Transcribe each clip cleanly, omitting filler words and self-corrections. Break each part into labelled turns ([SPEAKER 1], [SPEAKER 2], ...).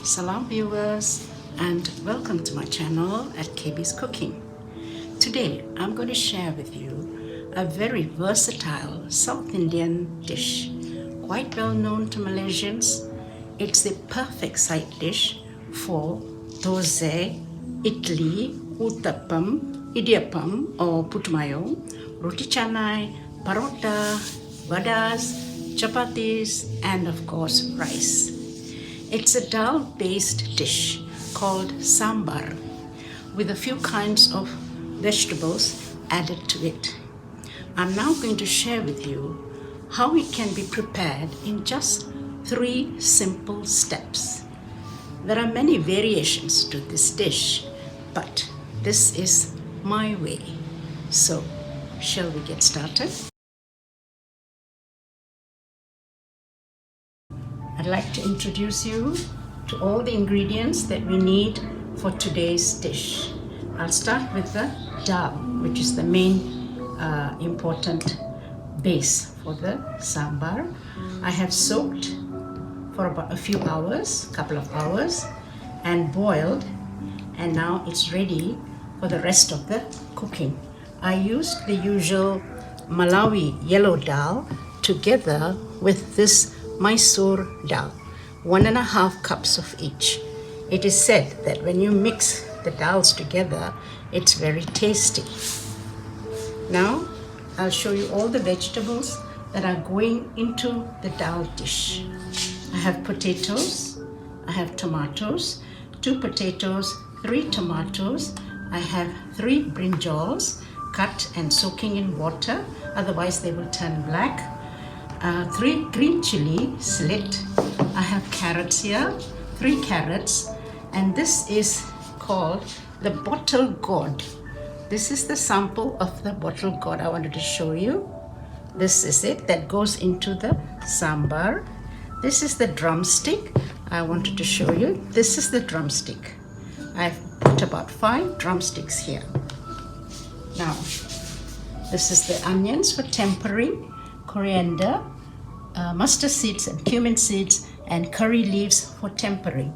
[SPEAKER 1] Salam viewers, and welcome to my channel at KB's Cooking. Today I'm going to share with you a very versatile South Indian dish, quite well known to Malaysians. It's the perfect side dish for dosa, idli, uttapam, idiyappam or putumayo, roti canai, parota, vadas, chapatis, and of course rice. It's a dal-based dish called Sambar with a few kinds of vegetables added to it. I'm now going to share with you how it can be prepared in just 3 simple steps. There are many variations to this dish, but this is my way. So, shall we get started? I'd like to introduce you to all the ingredients that we need for today's dish. I'll start with the dal, which is the main important base for the sambar. I have soaked for about a few hours, couple of hours, and boiled, and now it's ready for the rest of the cooking. I used the usual Malawi yellow dal together with this Mysore dal, 1.5 cups of each. It is said that when you mix the dals together, it's very tasty. Now, I'll show you all the vegetables that are going into the dal dish. I have potatoes, I have tomatoes, 2 potatoes, 3 tomatoes, I have 3 brinjals cut and soaking in water, otherwise they will turn black. 3 green chili slit. I have carrots here, 3 carrots, and this is called the bottle gourd. This is the sample of the bottle gourd I wanted to show you. This is it that goes into the sambar. This is the drumstick I wanted to show you. This is the drumstick. I've put about 5 drumsticks here. Now, this is the onions for tempering, coriander, mustard seeds and cumin seeds, and curry leaves for tempering.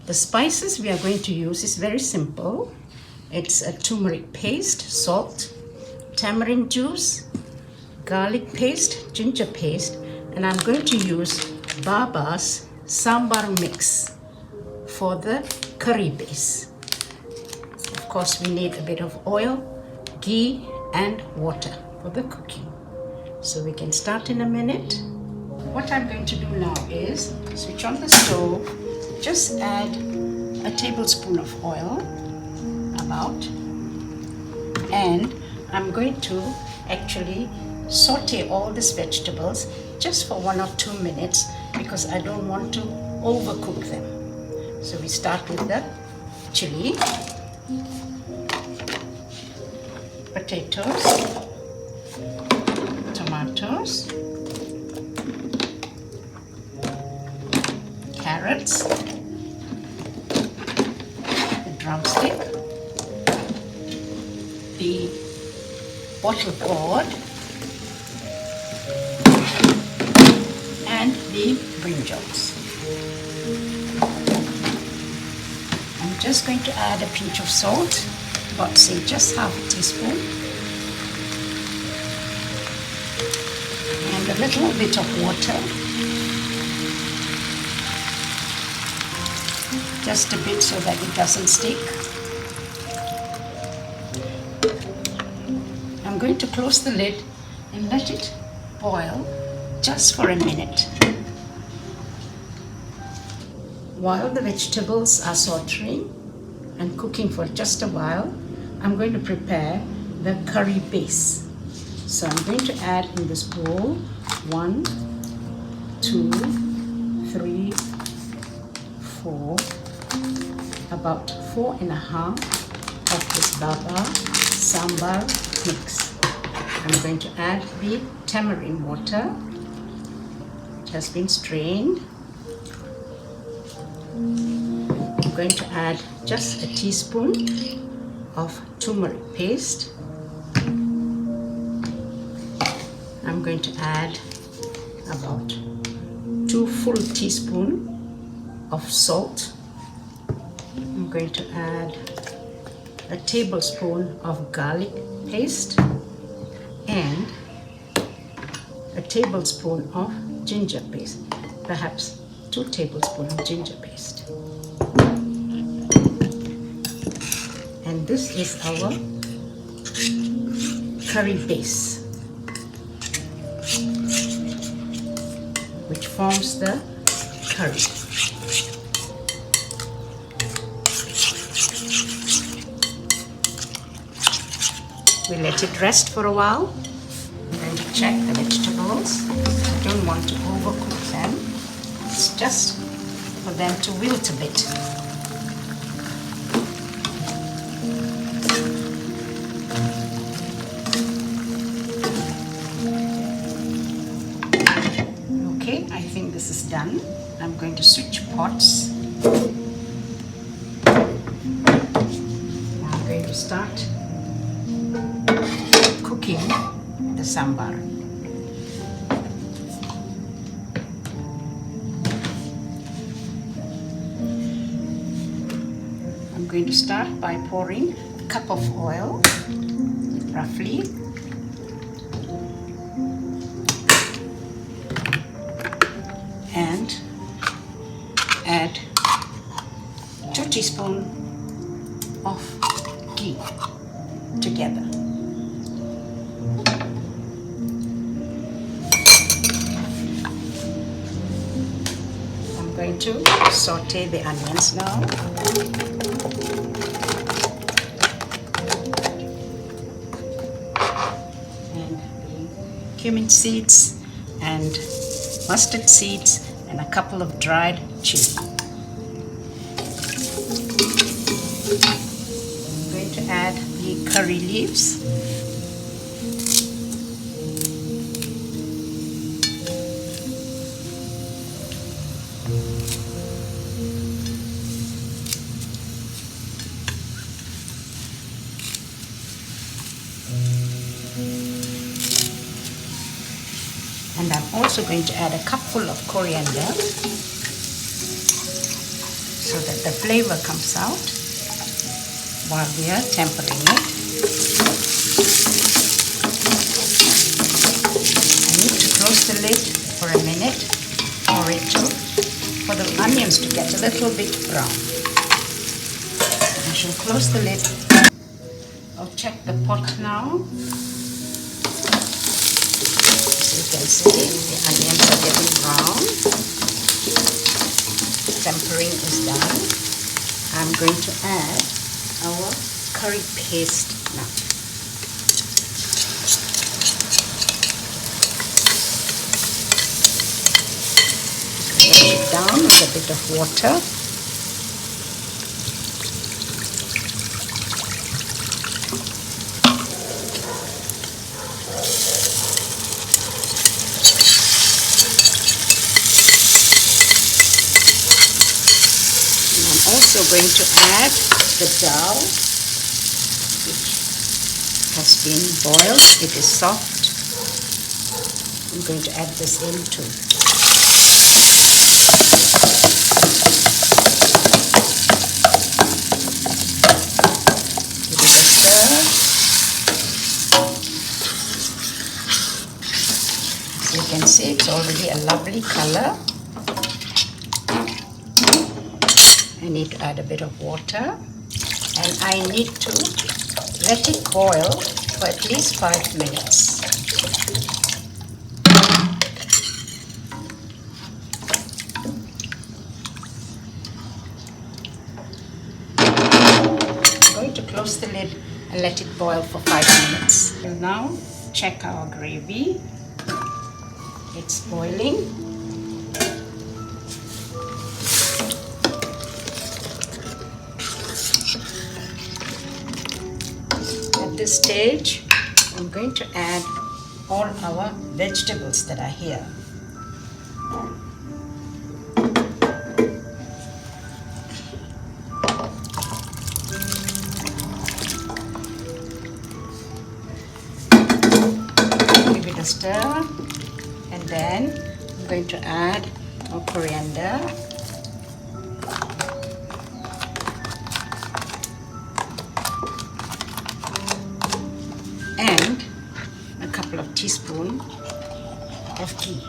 [SPEAKER 1] The spices we are going to use is very simple. It's a turmeric paste, salt, tamarind juice, garlic paste, ginger paste, and I'm going to use Baba's sambar mix for the curry base. Of course, we need a bit of oil, ghee, and water for the cooking. So we can start in a minute. What I'm going to do now is switch on the stove, just add a tablespoon of oil, about, and I'm going to actually saute all these vegetables just for 1 or 2 minutes because I don't want to overcook them. So we start with the chili, potatoes, tomatoes, carrots, the drumstick, the bottle gourd, and the brinjals. I'm just going to add a pinch of salt, about say just half a teaspoon, and a little bit of water, just a bit so that it doesn't stick. I'm going to close the lid and let it boil just for a minute. While the vegetables are sauteing and cooking for just a while, I'm going to prepare the curry base. So I'm going to add in this bowl 1, 2, 3, 4, about 4.5 of this Baba sambar mix. I'm going to add the tamarind water. It has been strained. I'm going to add just a teaspoon of turmeric paste. I'm going to add about 2 full teaspoons of salt. I'm going to add a tablespoon of garlic paste and a tablespoon of ginger paste, perhaps 2 tablespoons of ginger paste. And this is our curry base, which forms the curry. We let it rest for a while. I'm going to check the vegetables. I don't want to overcook them. It's just for them to wilt a bit. Okay, I think this is done. I'm going to switch pots. Now I'm going to start cooking the sambar. I'm going to start by pouring a cup of oil, roughly, and add 2 teaspoons of ghee together. I'm going to saute the onions now. And cumin seeds and mustard seeds and a couple of dried chili. I'm going to add the curry leaves. And I'm also going to add a cupful of coriander so that the flavor comes out while we are tempering it. I need to close the lid for a minute for the onions to get a little bit brown. I shall close the lid. I'll check the pot now. You can see the onions are getting brown. Tempering is done. I'm going to add our curry paste now. Wash it down with a bit of water. Also going to add the dal, which has been boiled. It is soft. I'm going to add this in too. Give it a stir. As you can see, it's already a lovely color. I need to add a bit of water, and I need to let it boil for at least 5 minutes. I'm going to close the lid and let it boil for 5 minutes. We'll now check our gravy. It's boiling. At this stage, I'm going to add all our vegetables that are here. Give it a stir, and then I'm going to add our coriander. teaspoon of ghee.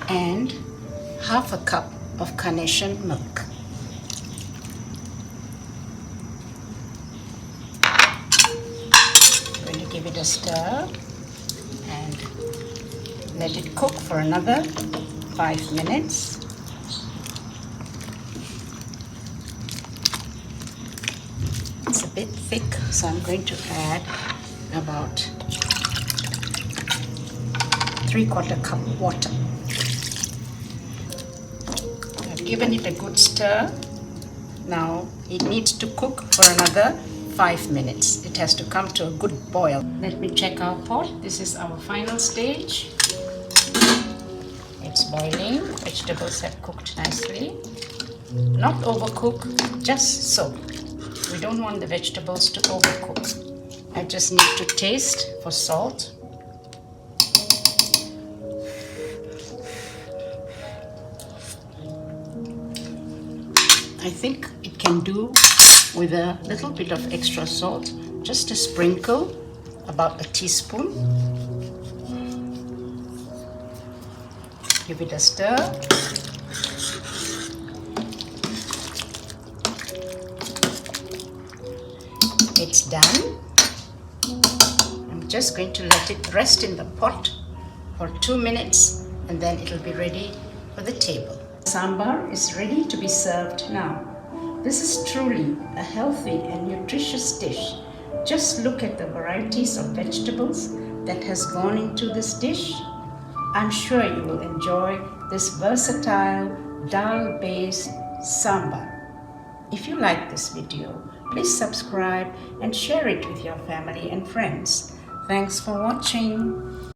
[SPEAKER 1] And half a cup of carnation milk. I'm going to give it a stir and let it cook for another 5 minutes. It's a bit thick, so I'm going to add about 3/4 cup water. I've given it a good stir. Now it needs to cook for another 5 minutes. It has to come to a good boil. Let me check our pot. This is our final stage. It's boiling. Vegetables have cooked nicely. Not overcook, just so. We don't want the vegetables to overcook. I just need to taste for salt. I think it can do with a little bit of extra salt, just a sprinkle, about a teaspoon. Give it a stir. It's done. I'm just going to let it rest in the pot for 2 minutes and then it'll be ready for the table. Sambar is ready to be served now. This is truly a healthy and nutritious dish. Just look at the varieties of vegetables that has gone into this dish. I'm sure you will enjoy this versatile dal-based sambar. If you like this video, please subscribe and share it with your family and friends. Thanks for watching.